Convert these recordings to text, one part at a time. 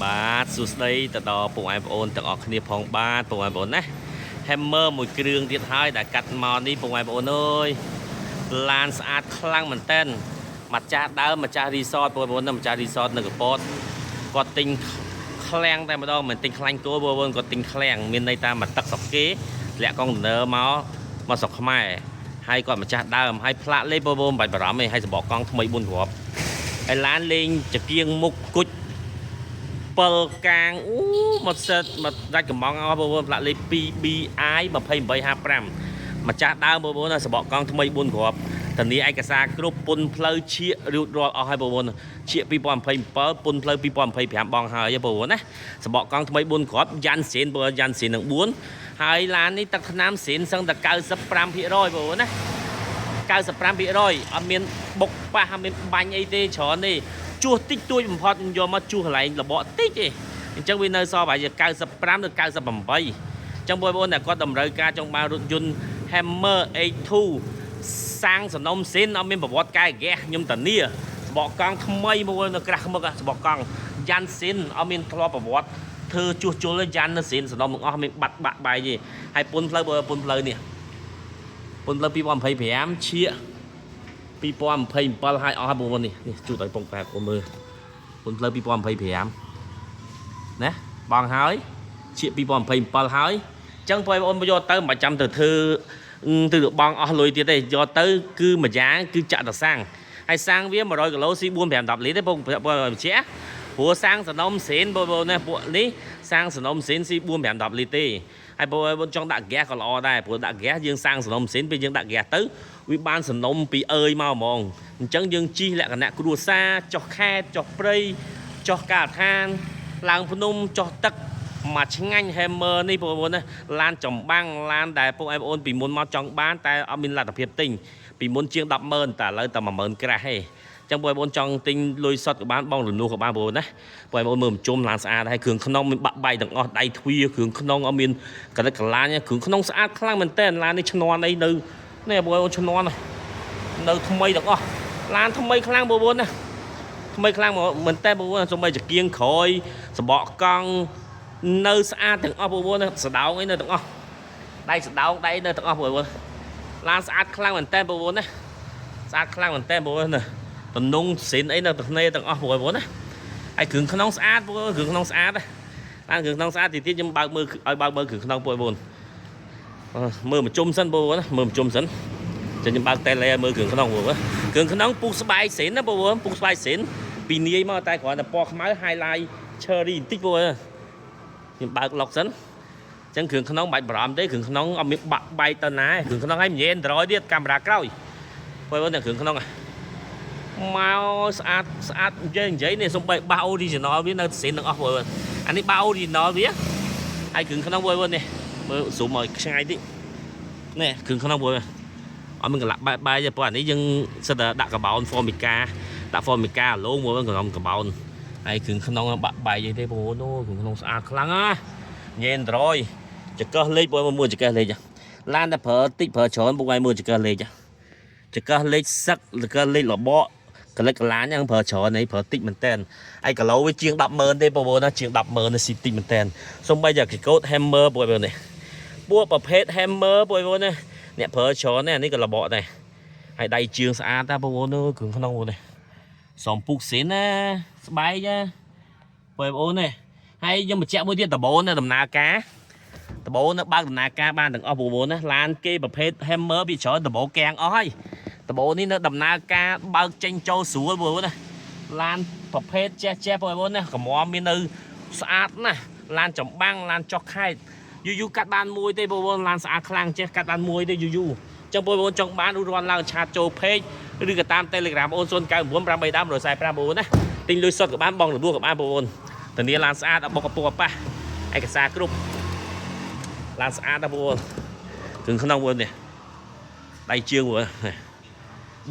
បាទសួស្តីទៅដល់បងប្អូនទាំងអស់គ្នាផងបាទបងប្អូនណា Hammer មួយគ្រឿងទៀតហើយដែលកាត់មកនេះបងប្អូនអើយឡានស្អាតខ្លាំងមែនតើម្ចាស់ដើមម្ចាស់រីសតបងប្អូនម្ចាស់រីសតនៅកពតគាត់ទិញឃ្លាំងតែម្ដងមិនទិញខ្លាញ់គោបងប្អូនគាត់ទិញឃ្លាំងមានន័យថាមកទឹកស្រុកគេលាក់កុងតឺន័រមកស្រុកខ្មែរហើយគាត់ម្ចាស់ដើមហើយផ្លាកលេខបងប្អូនបាច់បារម្ភទេហើយសបកកង់ថ្មី4គ្រាប់ហើយឡានលេងចង្គៀងមុខគុជ7កាងមកសិតមកដាច់កំងអស់បងប្អូនផ្លាកលេខ 2BI 2855ម្ចាស់ដើមបងប្អូនសបកកង់ថ្មី4គ្រាប់ធានាឯកសារគ្រប់ពុនផ្លូវឈៀករួចរាល់អស់ហើយបងប្អូនឈៀក2027ពុនផ្លូវ2025បងហើយបងប្អូនណាសបកកង់ថ្មី4គ្រាប់យ៉ាន់សេនបងប្អូនយ៉ាន់សេននឹង4ហើយឡាននេះទឹកថ្នាំសេនសឹងតែ 95% បងប្អូនណា 95% អត់មានបុកប៉ះអត់មានបាញ់អីទេច្រើនទេជួសតិចតួចបំផុតយកមកជួសកន្លែងលបកតិចទេអញ្ចឹងវានៅសល់ប្រហែលជា95ទៅ98អញ្ចឹងបងប្អូនតែគាត់តម្រូវការចង់បានរថយន្ត Hammer H2 សាំងសំណុំសេនអត់មានប្រវត្តិកែហ្គាសខ្ញុំតានីសបកកង់ថ្មីមកនៅក្រាស់ខ្មឹកសបកកង់យ៉ាន់សេនអត់មានធ្លាប់ប្រវត្តិធ្វើជួសជុលយ៉ាន់នៅសេនសំណុំទាំងអស់មានបាត់បាក់បាយទេហើយពុនផ្លូវពុនផ្លូវនេះពុនផ្លូវ2025ឈៀក2027ហើយអស់ហើយបងប្អូននេះជូតឲ្យពងប៉ែបងមើលពុនផ្លូវ2025ណាបងហើយឈៀក2027ហើយអញ្ចឹងបងប្អូនយកទៅមិនចាំទៅធ្វើទៅបងអស់លុយទៀតទេយកទៅគឺមួយយ៉ាងគឺចាក់តសាំងហើយសាំងវា100គីឡូស៊ី4 5 10លីត្រទេបងបញ្ជាក់ព្រោះសាំងសនំសេនបងប្អូនណាពួកនេះសាំងសនំសេនស៊ី4 5 10លីត្រទេហើយបងប្អូនចង់ដាក់ហ្គាសក៏ល្អដែរព្រោះដាក់ហ្គាសយើងសាំងសនំសេនពេលយើងដាក់ហ្គាសទៅវាបានសនំពីអើយមកហ្មងអញ្ចឹងយើងជីលក្ខណៈគ្រួសារចុះខេត្តចុះព្រៃចុះការដ្ឋានឡើងភ្នំចុះទឹកមកឆ្ងាញ់ Hammer នេះបងប្អូនណាឡានចំបាំងឡានដែលបងប្អូនពីមុនមកចង់បានតែអត់មានលទ្ធភាពទិញពីមុនជាង 100000 តែឥឡូវតែ 10000 ក្រាស់ទេចឹងបងប្អូនចង់ទិញលុយសុទ្ធក៏បានបងលនួសក៏បានបងប្អូនណាបងប្អូនមើលជុំឡានស្អាតហើយគ្រឿងក្នុងមានបាក់បាយទាំងអស់ដៃទ្វាគ្រឿងក្នុងអត់មានកលិតកលាញគ្រឿងក្នុងស្អាតខ្លាំងមែនតើឡាននេះឈ្នន់អីនៅនេះបងប្អូនឈ្នន់នៅថ្មីទាំងអស់ឡានថ្មីខ្លាំងបងប្អូនណាថ្មីខ្លាំងមែនតើបងប្អូនសូម្បីចង្គៀងក្រោយសបកកង់នៅស្អាតទាំងអស់បងប្អូនសដោងអីនៅទាំងអស់ដៃសដោងដៃនៅទាំងអស់បងប្អូនឡានស្អាតខ្លាំងមែនតើបងប្អូនណាស្អាតខ្លាំងមែនតើបងប្អូនណាតំណងសេនអីនៅទាំងនេះទាំងអស់បងប្អូនណាហើយគ្រឿងក្នុងស្អាតបងប្អូនគ្រឿងក្នុងស្អាតឡានគ្រឿងក្នុងស្អាតទីទៀតខ្ញុំបើកមើលឲ្យបើកមើលគ្រឿងក្នុងបងប្អូនមើលមកជុំសិនបងប្អូនណាមើលមកជុំសិនចឹងខ្ញុំបើកតែលេមើលគ្រឿងក្នុងបងប្អូនគ្រឿងក្នុងពុះស្បែកសេនណាបងប្អូនពុះស្បែកសេនពីនាយមកតែគ្រាន់តែពណ៌ខ្មៅ highlight cherry បន្តិចបងប្អូនខ្ញុំបើកឡុកសិនអញ្ចឹងគ្រឿងក្នុងបាច់បារម្ភទេគ្រឿងក្នុងអត់មានបាក់បែកទៅណាគ្រឿងក្នុងឲ្យញ៉េ Android ទៀតកាមេរ៉ាក្រោយបងប្អូនតែគ្រឿងក្នុងមកស្អាតស្អាតនិយាយនេះសំបីបាស original វានៅសេនទាំងអស់បងប្អូនអានេះបាស original វាហើយគ្រឿងក្នុងបងប្អូននេះមើល zoom ឲ្យឆ្ងាយតិចនេះគ្រឿងក្នុងបងប្អូនអត់មានកន្លាក់បែកទេព្រោះអានេះយើងសិតតែដាក់កបោន Formica ដាក់ Formica ឡូងបងប្អូនក្រុមកបោនហើយគ្រឿងក្នុងបាក់បែកអីទេបងប្អូនគ្រឿងក្នុងស្អាតខ្លាំងណាញ៉េ Android ចង្កឹះលេខបងប្អូនមើលចង្កឹះលេខឡានតែប្រើតិចប្រើច្រើនបងប្អូនមើលចង្កឹះលេខចង្កឹះលេខសឹកចង្កឹះលេខរបកកលិចកលាញហ្នឹងប្រើច្រើននេះប្រើតិចមែនតើហើយគីឡូវាជាង 100000 ទេបងប្អូនណាជាង 100000 នេះស៊ីតិចមែនតើសូម្បីតែកោត Hammer បងប្អូននេះពួកប្រភេទ Hammer បងប្អូនណាអ្នកប្រើច្រើននេះអានេះក៏របកដែរហើយដៃជើងស្អាតតាបងប្អូនគ្រឿងក្នុងបងប្អូននេះសំពុកសេនណាស្បែកណាបងប្អូននេះហើយខ្ញុំបញ្ជាក់មួយទៀតដបូនដំណើរការដបូននៅបើកដំណើរការបានទាំងអស់បងប្អូនណាឡានគេប្រភេទ Hammer វាច្រើនដបូកាំងអស់ហើយដបូនេះនៅដំណើរការបើកចេញចូលស្រួលបងប្អូនណាឡានប្រភេទចេះបងប្អូនណាកម្រមាននៅស្អាតណាស់ឡានចម្បាំងឡានចុះខេត្តយូកាត់បានមួយទេបងប្អូនឡានស្អាតខ្លាំងចេះកាត់បានមួយទេយូចឹងបងប្អូនចង់បានរត់ឡើងឆាតចូល page ឬក៏តាម Telegram អូន099 845បងប្អូនណាទិញលុយសុទ្ធក៏បានបងលួសក៏បានបងប្អូនធានាឡានស្អាតអត់បុកកពុះប៉ះឯកសារគ្រប់ឡានស្អាតណាបងប្អូនគ្រឿងក្នុងបងប្អូននេះដៃជើងបងប្អូន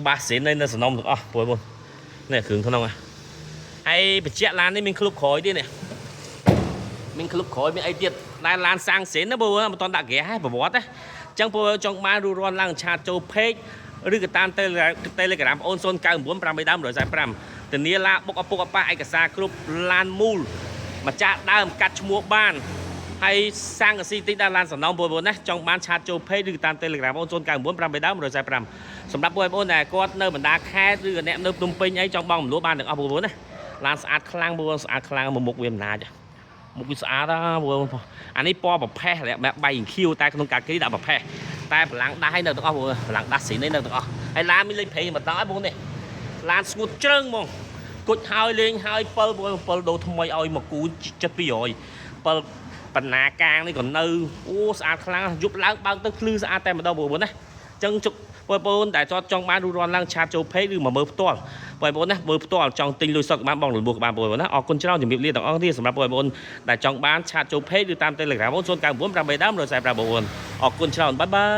បាសសេននៅសំណុំទាំងអស់បងប្អូននេះគ្រឿងក្នុងហើយបញ្ជាក់ឡាននេះមានក្លុបក្រោយទៀតនេះមានក្លុបក្រោយមានអីទៀតដែលឡានសាំងសេនណាបងប្អូនមិនតន់ដាក់ហ្គាសប្រវត្តិណាអញ្ចឹងបងប្អូនចង់បានរੂរាន់ឡើងឆាតចូល page ឬក៏តាម Telegram អូន099 845ធានាឡាបុកអពុកអប៉ះឯកសារគ្រប់ឡានមូល mà cha đa cắt mua ban hay sang cái city đa lan sản nông bồi bồi nè trong ban chat cho pay được tam telegram ôn chôn càng 400 đá rồi sai pramสำหรับบอยnày có nơi mình đã khai từ nẹm nơi tung pin ấy trong bong lúa ban được ao bồi nè lan sạch khang bồi sạch khang một viêm nà chứ một cái sạch đó bồi anh ấy po bọc phe lại mẹ bay khiêu tay không cả cái đã bọc phe tay lặng đá nơi được ao bồi lặng đá xỉ nơi được ao hay la mới lên pay mà nói bồi này lan sụt trơn mong cột hai lên hai pơ đồ thâm mây ơi một cú chất bị rồi pơปัญหากลางนี่ก่อนเนื้อโอ้สะอาดครั้งยุบล้างบางตึกคลื่นสะอาดแต่มาดูบนนะจังจุกปอยบนแต่จอดจองบ้านดูร้อนล่างชาโจเพย์หรือมาเบอร์ตัวปอยบนนะเบอร์ตัวจองติงลุยสดบ้านบองหรือบวกบ้านปอยบนนะออกคนเช่าจะมีเรียกต่างที่สำหรับปอยบนแต่จองบ้านชาโจเพย์หรือตามเตลิกราบนส่วนกลางบนประเบด้ามโดยสายประบนออกคนเช่าบ๊ายบาย